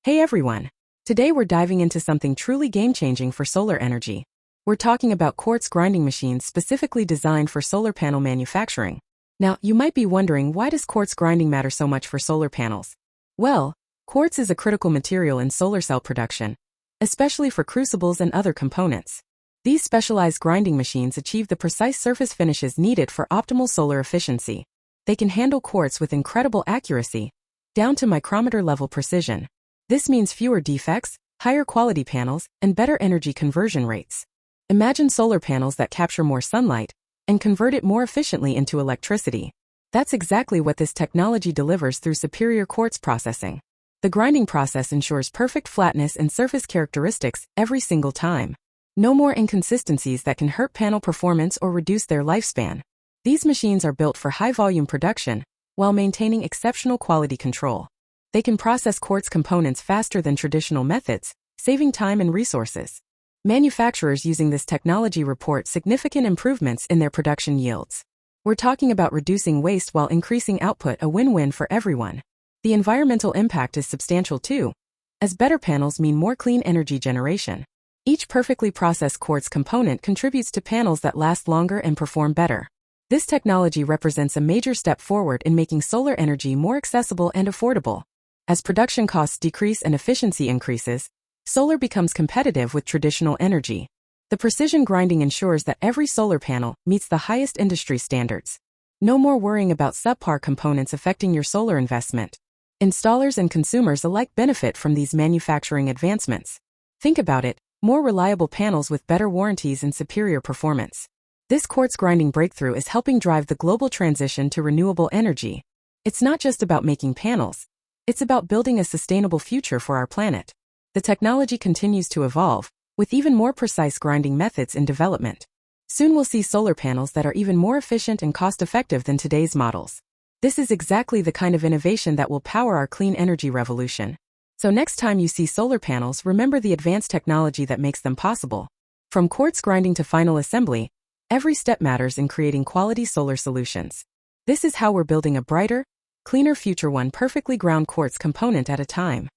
Hey everyone! Today we're diving into something truly game-changing for solar energy. We're talking about quartz grinding machines specifically designed for solar panel manufacturing. Now, you might be wondering, why does quartz grinding matter so much for solar panels? Well, quartz is a critical material in solar cell production, especially for crucibles and other components. These specialized grinding machines achieve the precise surface finishes needed for optimal solar efficiency. They can handle quartz with incredible accuracy, down to micrometer-level precision. This means fewer defects, higher quality panels, and better energy conversion rates. Imagine solar panels that capture more sunlight and convert it more efficiently into electricity. That's exactly what this technology delivers through superior quartz processing. The grinding process ensures perfect flatness and surface characteristics every single time. No more inconsistencies that can hurt panel performance or reduce their lifespan. These machines are built for high-volume production while maintaining exceptional quality control. They can process quartz components faster than traditional methods, saving time and resources. Manufacturers using this technology report significant improvements in their production yields. We're talking about reducing waste while increasing output, a win-win for everyone. The environmental impact is substantial too, as better panels mean more clean energy generation. Each perfectly processed quartz component contributes to panels that last longer and perform better. This technology represents a major step forward in making solar energy more accessible and affordable. As production costs decrease and efficiency increases, solar becomes competitive with traditional energy. The precision grinding ensures that every solar panel meets the highest industry standards. No more worrying about subpar components affecting your solar investment. Installers and consumers alike benefit from these manufacturing advancements. Think about it, more reliable panels with better warranties and superior performance. This quartz grinding breakthrough is helping drive the global transition to renewable energy. It's not just about making panels. It's about building a sustainable future for our planet. The technology continues to evolve, with even more precise grinding methods in development. Soon we'll see solar panels that are even more efficient and cost-effective than today's models. This is exactly the kind of innovation that will power our clean energy revolution. So next time you see solar panels, remember the advanced technology that makes them possible. From quartz grinding to final assembly, every step matters in creating quality solar solutions. This is how we're building a brighter, cleaner future, one perfectly ground quartz component at a time.